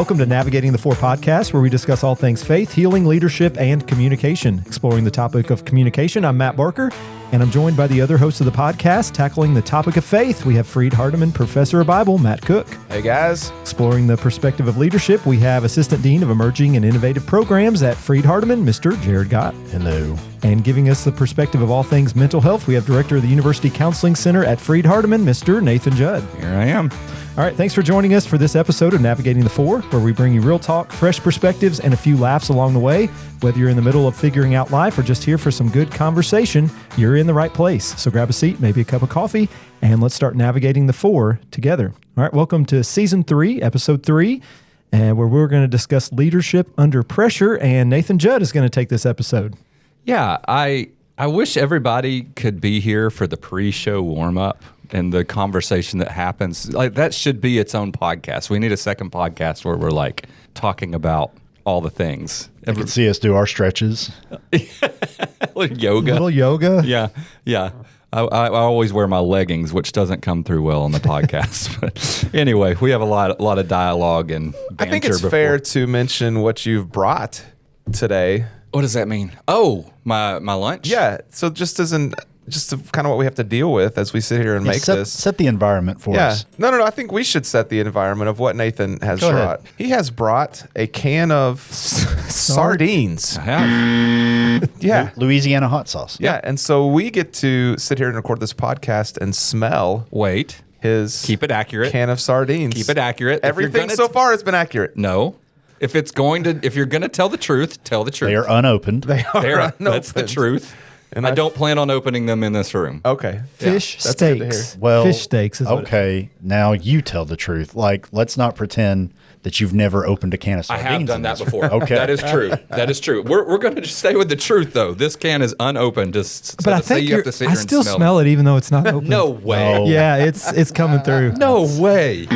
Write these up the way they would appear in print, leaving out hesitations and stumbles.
welcome to Navigating the Four podcast, where we discuss all things faith, healing, leadership, and communication. Exploring the topic of communication, I'm Matt Barker, and I'm joined by the other hosts of the podcast. Tackling the topic of faith, we have Freed Hardeman, Professor of Bible, Matt Cook. Hey, guys. Exploring the perspective of leadership, we have Assistant Dean of Emerging and Innovative Programs at Freed Hardeman, Mr. Jared Gott. Hello. And giving us the perspective of all things mental health, we have Director of the University Counseling Center at Freed Hardeman, Mr. Nathan Judd. Here I am. All right, thanks for joining us for this episode of Navigating the Four, where we bring you real talk, fresh perspectives, and a few laughs along the way. Whether you're in the middle of figuring out life or just here for some good conversation, you're in the right place. So grab a seat, maybe a cup of coffee, and let's start navigating the four together. All right, welcome to Season 3, Episode 3, where we're going to discuss leadership under pressure, and Nathan Judd is going to take this episode. Yeah, I wish everybody could be here for the pre-show warm-up and the conversation that happens. Like, that should be its own podcast. We need a second podcast where we're like talking about all the things. You can see us do our stretches. Yoga. Little yoga. Yeah. I always wear my leggings, which doesn't come through well on the podcast. But anyway, we have a lot of dialogue and banter. I think it's fair to mention what you've brought today. What does that mean? Oh, my lunch? Yeah. So just kind of what we have to deal with as we sit here and make this. Set the environment for us. No. I think we should set the environment of what Nathan has brought. He has brought a can of sardines. I have. Yeah. Louisiana hot sauce. Yeah. And so we get to sit here and record this podcast and smell Wait. his Keep it accurate. can of sardines. Keep it accurate. Everything so far has been accurate. No. If you're going to tell the truth, tell the truth. They are unopened. That's the truth. And I don't plan on opening them in this room. Okay. Fish That's good to steaks. hear. Well, Fish steaks is what okay. Now you tell the truth. Like, let's not pretend that you've never opened a can of I sardines. have done in that this before. room. Okay. That is true. That is true. We're going to just stay with the truth, though. This can is unopened. Just But I say think you have to sit I here still and smell it even though it's not open. No way. No. Yeah, it's coming through. No way.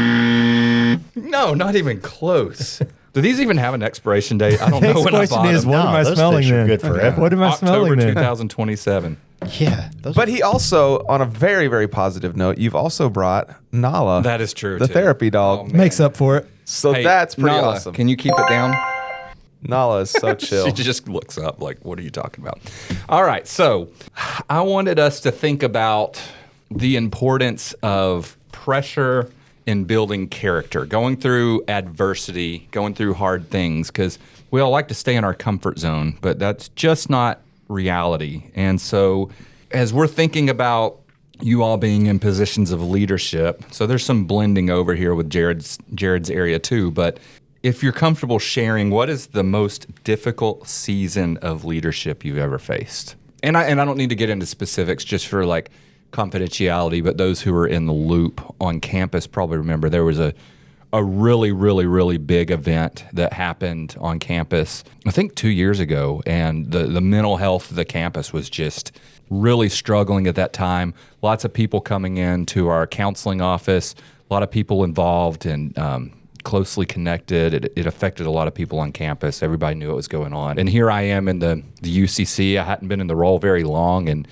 No, not even close. Do these even have an expiration date? I don't know Next when I question bought is, them. what No, am I those smelling fish are then? good forever. What am I October smelling then? 2027. Yeah. But he also, on a very, very positive note, you've also brought Nala. That is true, The too. therapy dog. Makes up for it. So Hey, that's pretty Nala, awesome. Can you keep it down? Nala is so chill. She just looks up like, what are you talking about? All right. So I wanted us to think about the importance of pressure in building character, going through adversity, going through hard things, because we all like to stay in our comfort zone, but that's just not reality. And so as we're thinking about you all being in positions of leadership, so there's some blending over here with Jared's area too, but if you're comfortable sharing, what is the most difficult season of leadership you've ever faced? And I don't need to get into specifics just for like confidentiality, but those who are in the loop on campus probably remember there was a really, really, really big event that happened on campus, I think 2 years ago, and the mental health of the campus was just really struggling at that time. Lots of people coming in to our counseling office, a lot of people involved and closely connected. It affected a lot of people on campus. Everybody knew what was going on. And here I am in the UCC. I hadn't been in the role very long, and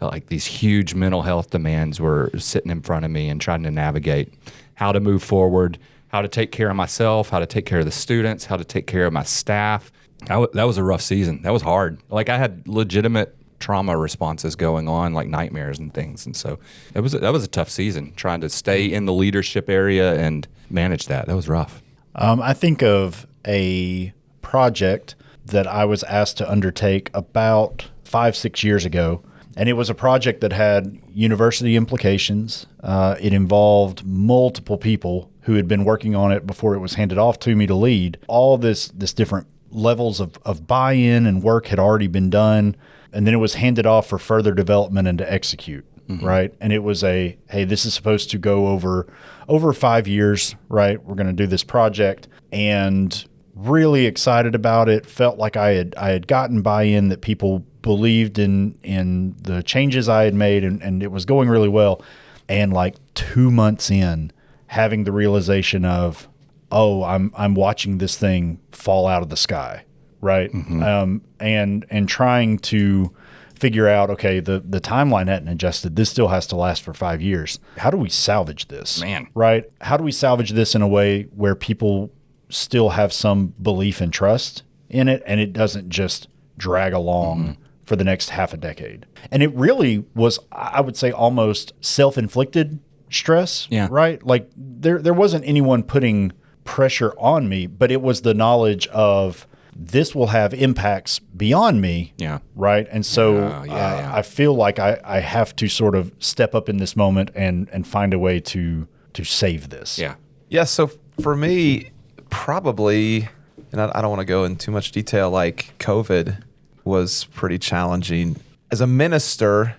like these huge mental health demands were sitting in front of me and trying to navigate how to move forward, how to take care of myself, how to take care of the students, how to take care of my staff. That was a rough season. That was hard. Like, I had legitimate trauma responses going on, like nightmares and things. And so that was a tough season, trying to stay in the leadership area and manage that. That was rough. I think of a project that I was asked to undertake about 5-6 years ago. And it was a project that had university implications. It involved multiple people who had been working on it before it was handed off to me to lead. All this different levels of buy-in and work had already been done. And then it was handed off for further development and to execute, right? And it was hey, this is supposed to go over 5 years, right? We're going to do this project. And really excited about it. Felt like I had gotten buy-in, that people believed in the changes I had made, and it was going really well. And like 2 months in, having the realization of, oh, I'm watching this thing fall out of the sky, right? And trying to figure out, okay, the timeline hadn't adjusted. This still has to last for 5 years. How do we salvage this? Man. Right? How do we salvage this in a way where people still have some belief and trust in it, and it doesn't just drag along for the next half a decade. And it really was, I would say, almost self-inflicted stress, right? Like there wasn't anyone putting pressure on me, but it was the knowledge of this will have impacts beyond me, right? And so I feel like I have to sort of step up in this moment and find a way to save this. Yeah, so for me, probably, and I don't want to go in too much detail, like COVID was pretty challenging. As a minister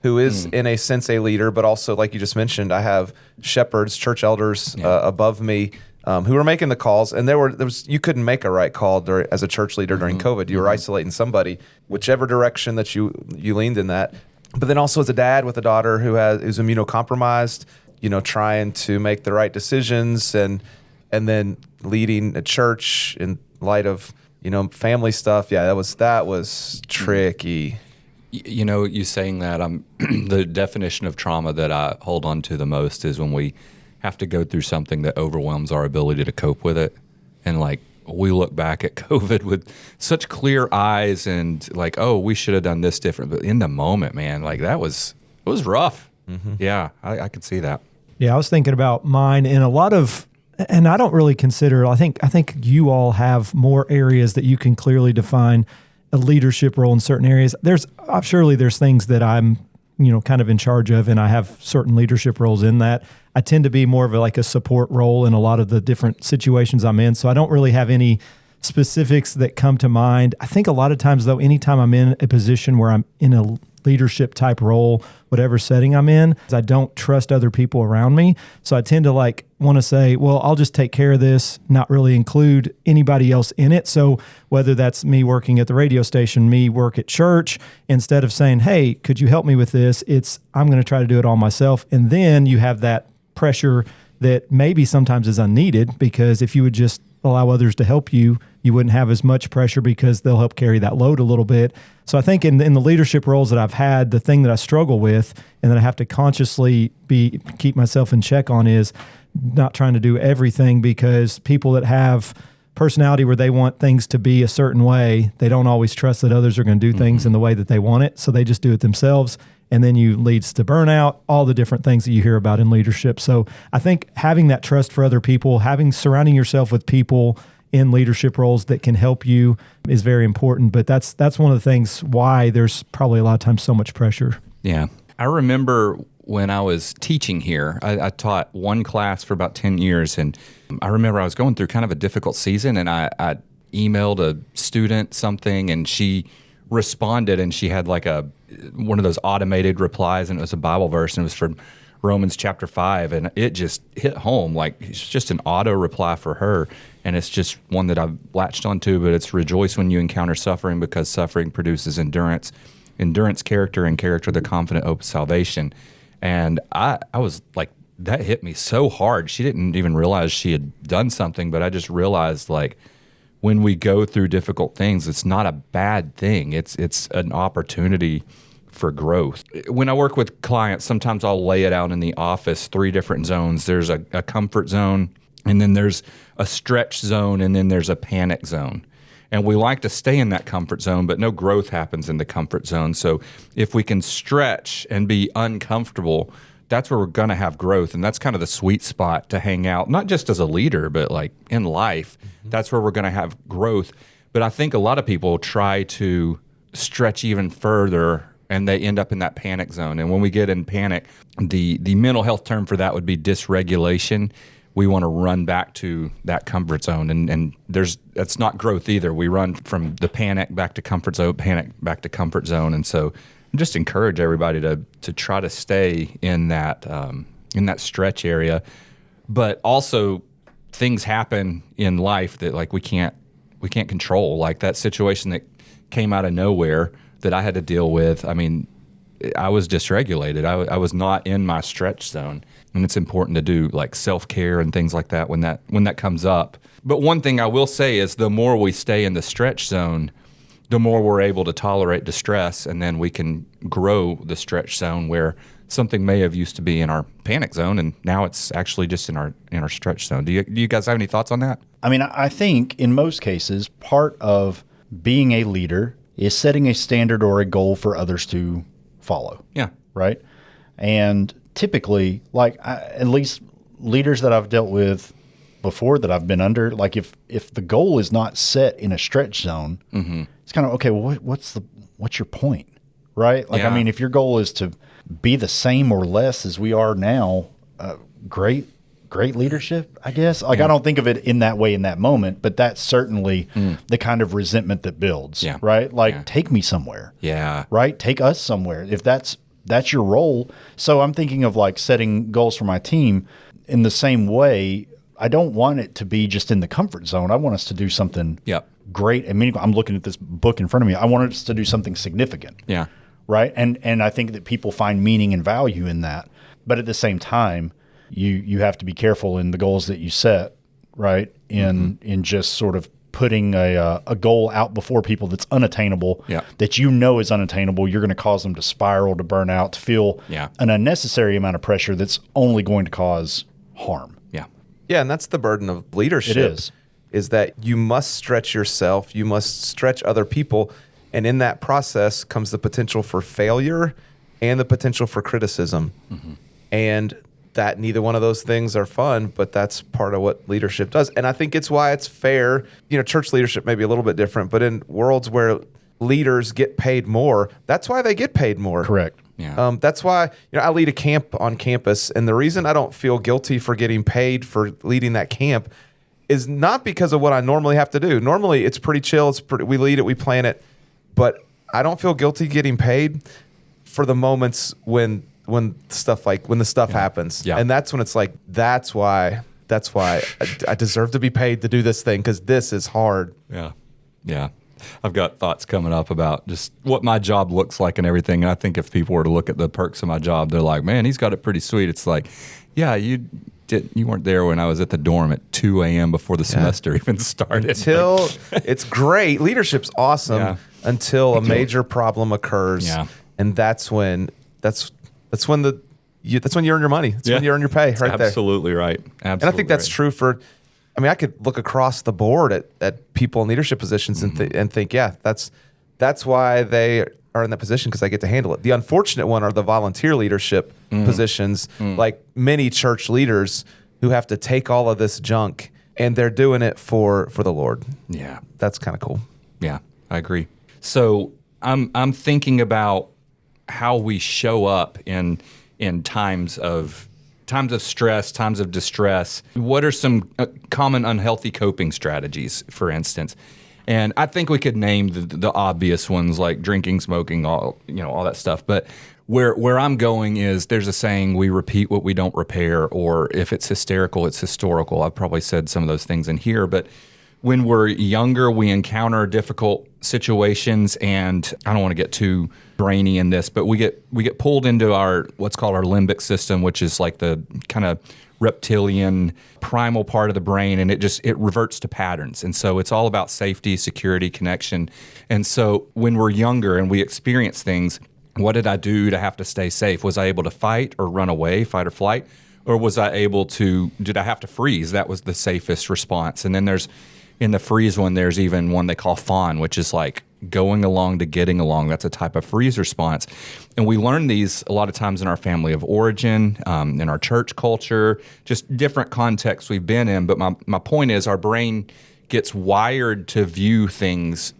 who is in a sense a leader, but also, like you just mentioned, I have shepherds, church elders above me who were making the calls, and there was you couldn't make a right call as a church leader during COVID. You were isolating somebody, whichever direction that you leaned in that. But then also as a dad with a daughter who's immunocompromised, trying to make the right decisions and then leading a church in light of family stuff. Yeah, that was tricky. You saying that, the definition of trauma that I hold on to the most is when we have to go through something that overwhelms our ability to cope with it. And like, we look back at COVID with such clear eyes and like, oh, we should have done this different. But in the moment, man, like it was rough. Yeah, I could see that. Yeah, I was thinking about mine in a lot of, and I don't really consider, I think you all have more areas that you can clearly define a leadership role in certain areas. Surely there's things that I'm, kind of in charge of, and I have certain leadership roles in that. I tend to be more of a support role in a lot of the different situations I'm in. So I don't really have any specifics that come to mind. I think a lot of times though, anytime I'm in a position where I'm in a leadership type role, whatever setting I'm in, I don't trust other people around me. So I tend to want to say, well, I'll just take care of this, not really include anybody else in it. So whether that's me working at the radio station, me work at church, instead of saying, hey, could you help me with this? I'm going to try to do it all myself. And then you have that pressure that maybe sometimes is unneeded, because if you would just allow others to help you, you wouldn't have as much pressure because they'll help carry that load a little bit. So I think in the leadership roles that I've had, the thing that I struggle with and that I have to consciously keep myself in check on is not trying to do everything, because people that have personality where they want things to be a certain way, they don't always trust that others are going to do things in the way that they want it. So they just do it themselves. And then you leads to burnout, all the different things that you hear about in leadership. So I think having that trust for other people, surrounding yourself with people in leadership roles that can help you is very important. But that's one of the things why there's probably a lot of times so much pressure. Yeah. I remember when I was teaching here, I taught one class for about 10 years. And I remember I was going through kind of a difficult season, and I emailed a student something, and she responded, and she had one of those automated replies, and it was a Bible verse, and it was from Romans chapter 5, and it just hit home. It's just an auto reply for her, and it's just one that I've latched onto. But it's rejoice when you encounter suffering, because suffering produces endurance, character, and character the confident hope of salvation. And I was like, that hit me so hard. She didn't even realize she had done something, but I just realized when we go through difficult things, it's not a bad thing. It's an opportunity for growth. When I work with clients, sometimes I'll lay it out in the office, 3 different zones. There's a comfort zone, and then there's a stretch zone, and then there's a panic zone. And we like to stay in that comfort zone, but no growth happens in the comfort zone. So if we can stretch and be uncomfortable, that's where we're going to have growth. And that's kind of the sweet spot to hang out, not just as a leader, but in life. That's where we're going to have growth. But I think a lot of people try to stretch even further, and they end up in that panic zone. And when we get in panic, the mental health term for that would be dysregulation. We want to run back to that comfort zone, and that's not growth either. We run from the panic back to comfort zone, panic back to comfort zone. And so I just encourage everybody to try to stay in that stretch area. But also, things happen in life that we can't control. Like that situation that came out of nowhere that I had to deal with. I mean, I was dysregulated. I was not in my stretch zone, and it's important to do self-care and things like that when that comes up. But one thing I will say is, the more we stay in the stretch zone, the more we're able to tolerate distress, and then we can grow the stretch zone where something may have used to be in our panic zone, and now it's actually just in our stretch zone. Do you guys have any thoughts on that? I mean, I think in most cases, part of being a leader is setting a standard or a goal for others to follow. Yeah. Right. And typically, like at least leaders that I've dealt with before that I've been under, like if the goal is not set in a stretch zone, it's kind of, okay, well, what's your point? Right. Like, Yeah. I mean, if your goal is to be the same or less as we are now, great leadership, I guess. Like, I don't think of it in that way in that moment, but that's certainly the kind of resentment that builds. Yeah. Right. Like, take me somewhere. Yeah. Right. Take us somewhere. If that's your role. So I'm thinking of like setting goals for my team in the same way. I don't want it to be just in the comfort zone. I want us to do something Yep. great and meaningful. I'm looking at this book in front of me. I want us to do something significant. Yeah. Right. And I think that people find meaning and value in that. But at the same time, you have to be careful in the goals that you set, right? In just sort of putting a goal out before people that's unattainable, Yeah. that you know is unattainable. You're going to cause them to spiral, to burn out, to feel Yeah. an unnecessary amount of pressure that's only going to cause harm. Yeah. Yeah, and that's the burden of leadership. It is that you must stretch yourself, you must stretch other people, and in that process comes the potential for failure and the potential for criticism. And that neither one of those things are fun, but that's part of what leadership does. And I think it's why it's fair. You know, church leadership may be a little bit different, but in worlds where leaders get paid more, that's why they get paid more. Correct. Yeah. That's why, I lead a camp on campus, and the reason I don't feel guilty for getting paid for leading that camp is not because of what I normally have to do. Normally, it's pretty chill. We lead it, we plan it, but I don't feel guilty getting paid for the moments when the stuff happens. Yeah. And that's when it's like, that's why I deserve to be paid to do this thing, because this is hard. Yeah. Yeah. I've got thoughts coming up about just what my job looks like and everything. And I think if people were to look at the perks of my job, they're like, man, he's got it pretty sweet. It's like, yeah, you weren't there when I was at the dorm at 2 a.m. before the semester even started. Until it's great. Leadership's awesome Yeah. until a major problem occurs. Yeah. And that's when you earn your money. That's when you earn your pay right there. Absolutely right. Absolutely. And I think that's true for, I could look across the board at people in leadership positions and think, yeah, that's why they are in that position, because I get to handle it. The unfortunate one are the volunteer leadership positions, like many church leaders who have to take all of this junk and they're doing it for the Lord. Yeah. That's kind of cool. Yeah, I agree. So I'm thinking about how we show up in times of stress, times of distress. What are some common unhealthy coping strategies, for instance? And I think we could name the obvious ones like drinking, smoking, all that stuff. But where I'm going is, there's a saying, we repeat what we don't repair, or if it's hysterical, it's historical. I've probably said some of those things in here, but when we're younger, we encounter difficult situations, and I don't want to get too brainy in this, but we get pulled into what's called our limbic system, which is like the kind of reptilian primal part of the brain, and it reverts to patterns. And so it's all about safety, security, connection. And so when we're younger and we experience things, what did I do to have to stay safe? Was I able to fight or run away, fight or flight? Or did I have to freeze? That was the safest response. And then in the freeze one, there's even one they call fawn, which is like going along to getting along. That's a type of freeze response. And we learn these a lot of times in our family of origin, in our church culture, just different contexts we've been in. But my point is, our brain gets wired to view things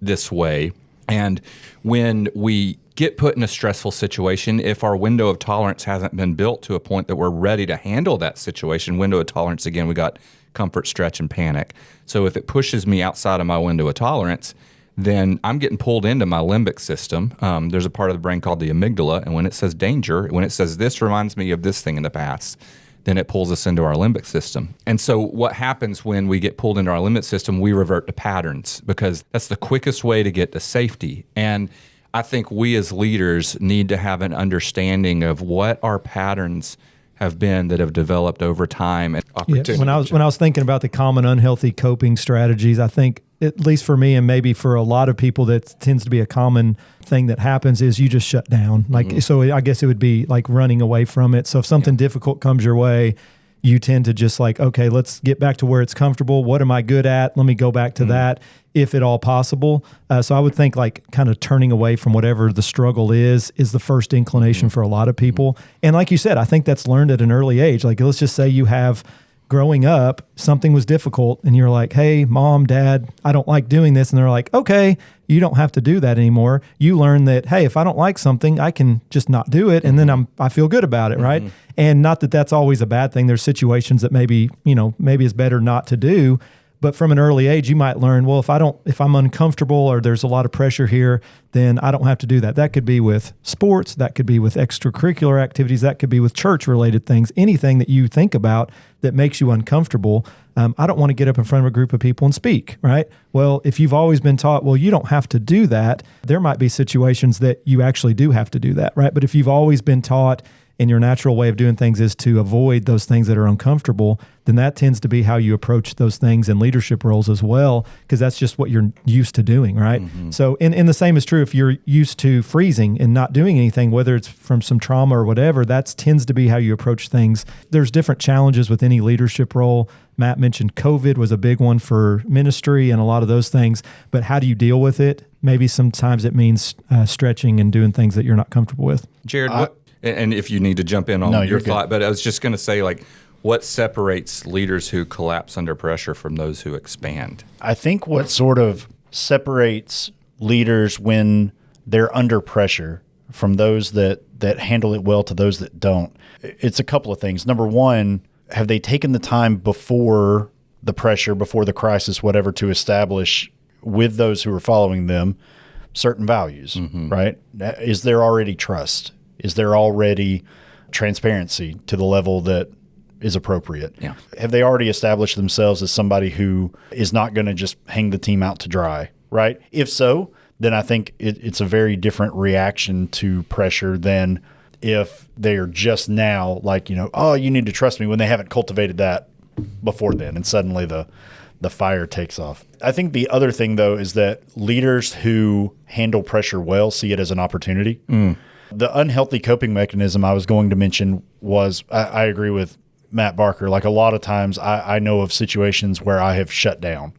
this way. And when we get put in a stressful situation, if our window of tolerance hasn't been built to a point that we're ready to handle that situation, window of tolerance, again, we got comfort, stretch, and panic. So if it pushes me outside of my window of tolerance, then I'm getting pulled into my limbic system. There's a part of the brain called the amygdala, and when it says danger, when it says this reminds me of this thing in the past, then it pulls us into our limbic system. And so what happens when we get pulled into our limbic system, we revert to patterns, because that's the quickest way to get to safety. And I think we as leaders need to have an understanding of what our patterns have been that have developed over time. And Yeah, when I was thinking about the common unhealthy coping strategies, I think at least for me and maybe for a lot of people, that tends to be a common thing that happens, is you just shut down. Like, so I guess it would be like running away from it. So if something difficult comes your way, you tend to just like, okay, let's get back to where it's comfortable. What am I good at? Let me go back to that, if at all possible. So I would think like kind of turning away from whatever the struggle is the first inclination for a lot of people. And like you said, I think that's learned at an early age. Like, let's just say you have, growing up, something was difficult and you're like, hey, mom, dad, I don't like doing this. And they're like, okay, you don't have to do that anymore. You learn that, hey, if I don't like something, I can just not do it. And then I feel good about it. Right. And not that that's always a bad thing. There's situations that maybe it's better not to do. But from an early age, you might learn, well, if I'm uncomfortable or there's a lot of pressure here, then I don't have to do that. That could be with sports. That could be with extracurricular activities. That could be with church-related things. Anything that you think about that makes you uncomfortable. I don't want to get up in front of a group of people and speak, right? Well, if you've always been taught, well, you don't have to do that, there might be situations that you actually do have to do that, right? But if you've always been taught, and your natural way of doing things is to avoid those things that are uncomfortable, then that tends to be how you approach those things in leadership roles as well, because that's just what you're used to doing, right? So, and the same is true if you're used to freezing and not doing anything, whether it's from some trauma or whatever, that tends to be how you approach things. There's different challenges with any leadership role. Matt mentioned COVID was a big one for ministry and a lot of those things, but how do you deal with it? Maybe sometimes it means stretching and doing things that you're not comfortable with. Jared, and if you need to jump in on your thought, but I was just going to say, like, what separates leaders who collapse under pressure from those who expand? I think what sort of separates leaders when they're under pressure from those that handle it well to those that don't, it's a couple of things. Number one, have they taken the time before the pressure, before the crisis, whatever, to establish with those who are following them certain values, right? Is there already trust? Is there already transparency to the level that is appropriate? Yeah. Have they already established themselves as somebody who is not going to just hang the team out to dry, right? If so, then I think it's a very different reaction to pressure than if they are just now like, oh, you need to trust me, when they haven't cultivated that before then, and suddenly the fire takes off. I think the other thing, though, is that leaders who handle pressure well see it as an opportunity. The unhealthy coping mechanism I was going to mention was, I agree with Matt Barker. Like, a lot of times I know of situations where I have shut down,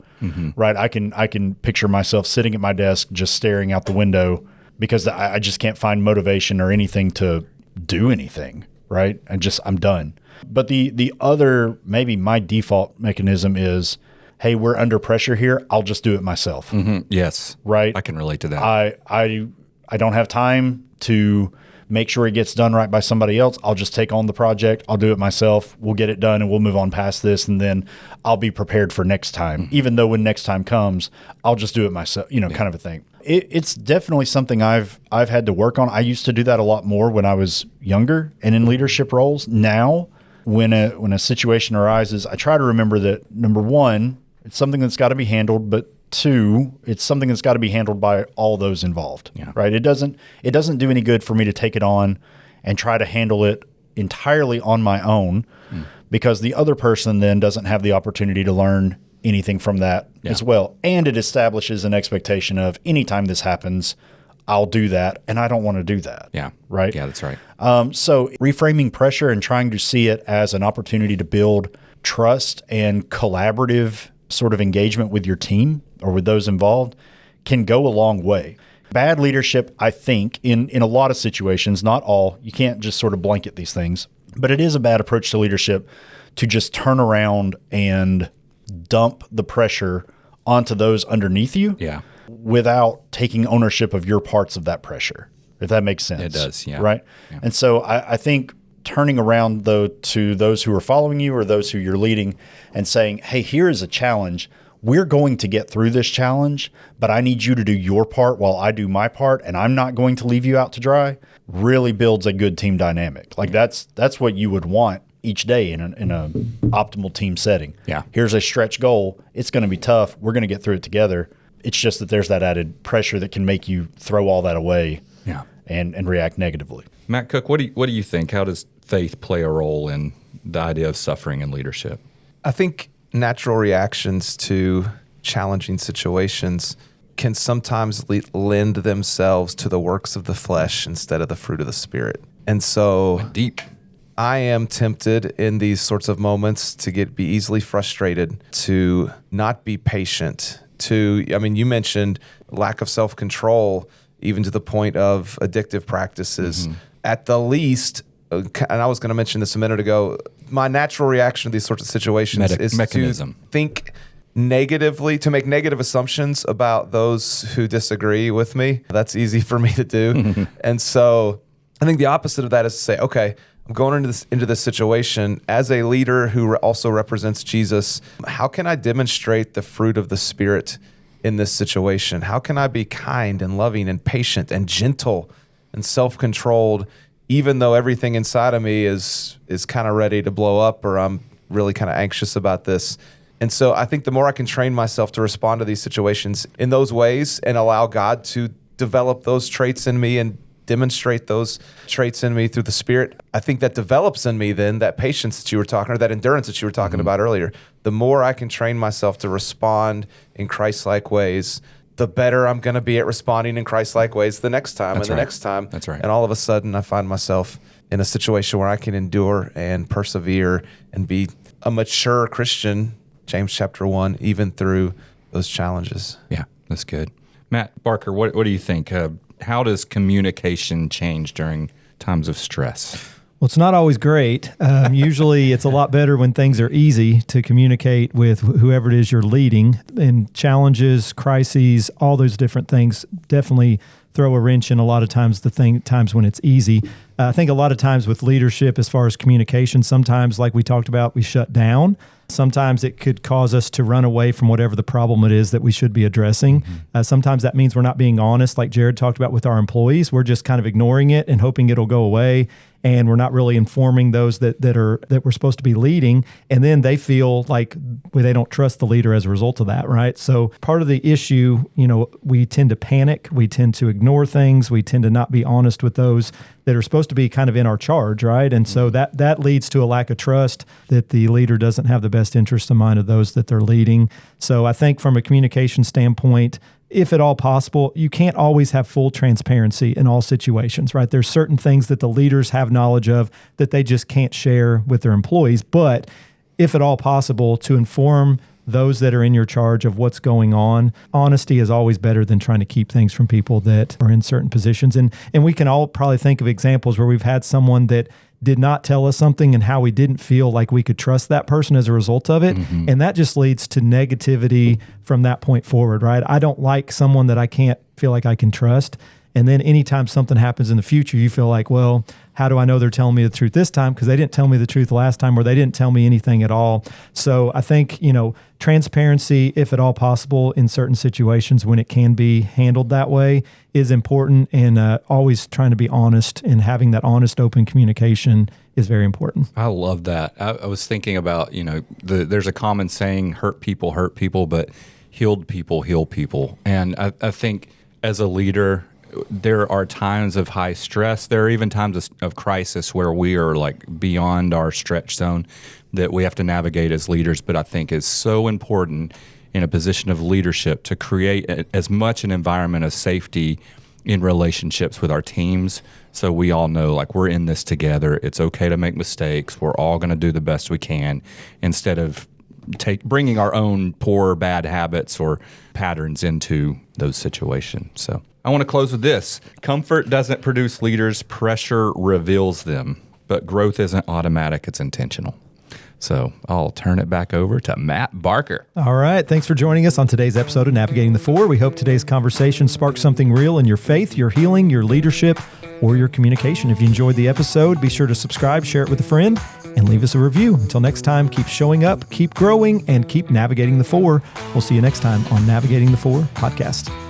right? I can picture myself sitting at my desk just staring out the window because I just can't find motivation or anything to do anything, right? I'm done. But the other, maybe my default mechanism is, hey, we're under pressure here. I'll just do it myself. Yes. Right? I can relate to that. I don't have time to make sure it gets done right by somebody else. I'll just take on the project. I'll do it myself. We'll get it done and we'll move on past this. And then I'll be prepared for next time. Even though when next time comes, I'll just do it myself, kind of a thing. It's definitely something I've had to work on. I used to do that a lot more when I was younger and in leadership roles. Now, when a situation arises, I try to remember that, number one, it's something that's got to be handled, but two, it's something that's got to be handled by all those involved, right? It doesn't do any good for me to take it on and try to handle it entirely on my own, because the other person then doesn't have the opportunity to learn anything from that as well. And it establishes an expectation of, anytime this happens, I'll do that, and I don't want to do that. Yeah. Right? Yeah, that's right. So reframing pressure and trying to see it as an opportunity to build trust and collaborative sort of engagement with your team or with those involved can go a long way. Bad leadership, I think, in a lot of situations, not all, you can't just sort of blanket these things, but it is a bad approach to leadership to just turn around and dump the pressure onto those underneath you without taking ownership of your parts of that pressure, if that makes sense. It does, yeah. Right? Yeah. And so I think turning around, though, to those who are following you or those who you're leading and saying, hey, here is a challenge. We're going to get through this challenge, but I need you to do your part while I do my part, and I'm not going to leave you out to dry, really builds a good team dynamic. Like, that's what you would want each day in a optimal team setting. Yeah. Here's a stretch goal. It's going to be tough. We're going to get through it together. It's just that there's that added pressure that can make you throw all that away and react negatively. Matt Cook, what do you think? How does faith play a role in the idea of suffering and leadership? I think natural reactions to challenging situations can sometimes lend themselves to the works of the flesh instead of the fruit of the Spirit. And so Deep. I am tempted in these sorts of moments to be easily frustrated, to not be patient, you mentioned lack of self-control, even to the point of addictive practices. At the least, and I was going to mention this a minute ago, my natural reaction to these sorts of situations is mechanism. to think negatively, to make negative assumptions about those who disagree with me. That's easy for me to do. And so I think the opposite of that is to say, okay, I'm going into this situation as a leader who also represents Jesus. How can I demonstrate the fruit of the Spirit in this situation? How can I be kind and loving and patient and gentle and self-controlled, even though everything inside of me is kind of ready to blow up, or I'm really kind of anxious about this? And so I think the more I can train myself to respond to these situations in those ways and allow God to develop those traits in me and demonstrate those traits in me through the Spirit, I think that develops in me then that patience that you were talking, or that endurance that you were talking about earlier. The more I can train myself to respond in Christ-like ways, the better I'm going to be at responding in Christ-like ways the next time next time. That's right. And all of a sudden I find myself in a situation where I can endure and persevere and be a mature Christian, James chapter 1, even through those challenges. Yeah, that's good. Matt Barker, what do you think? How does communication change during times of stress? Well, it's not always great. Usually it's a lot better when things are easy to communicate with whoever it is you're leading. And challenges, crises, all those different things definitely throw a wrench in a lot of times times when it's easy. I think a lot of times with leadership, as far as communication, sometimes, like we talked about, we shut down. Sometimes it could cause us to run away from whatever the problem it is that we should be addressing. Sometimes that means we're not being honest, like Jared talked about with our employees. We're just kind of ignoring it and hoping it'll go away. And we're not really informing those that we're supposed to be leading. And then they feel like they don't trust the leader as a result of that, right? So part of the issue, we tend to panic. We tend to ignore things. We tend to not be honest with those that are supposed to be kind of in our charge, right? And so that leads to a lack of trust, that the leader doesn't have the best interest in mind of those that they're leading. So I think from a communication standpoint, if at all possible, you can't always have full transparency in all situations, right? There's certain things that the leaders have knowledge of that they just can't share with their employees. But if at all possible, to inform those that are in your charge of what's going on, honesty is always better than trying to keep things from people that are in certain positions. And we can all probably think of examples where we've had someone that did not tell us something and how we didn't feel like we could trust that person as a result of it. And that just leads to negativity from that point forward, right? I don't like someone that I can't feel like I can trust. And then anytime something happens in the future, you feel like, well, how do I know they're telling me the truth this time? Because they didn't tell me the truth last time, or they didn't tell me anything at all. So I think, transparency, if at all possible, in certain situations when it can be handled that way, is important. And always trying to be honest and having that honest, open communication is very important. I love that. I was thinking about, there's a common saying, hurt people, but healed people heal people. And I think as a leader, there are times of high stress. There are even times of crisis where we are like beyond our stretch zone that we have to navigate as leaders. But I think it's so important in a position of leadership to create as much an environment of safety in relationships with our teams. So we all know, like, we're in this together. It's okay to make mistakes. We're all going to do the best we can, instead of bringing our own poor, bad habits or patterns into those situations. So I want to close with this. Comfort doesn't produce leaders. Pressure reveals them. But growth isn't automatic. It's intentional. So I'll turn it back over to Matt Barker. All right. Thanks for joining us on today's episode of Navigating the Four. We hope today's conversation sparks something real in your faith, your healing, your leadership, or your communication. If you enjoyed the episode, be sure to subscribe, share it with a friend, and leave us a review. Until next time, keep showing up, keep growing, and keep navigating the four. We'll see you next time on Navigating the Four podcast.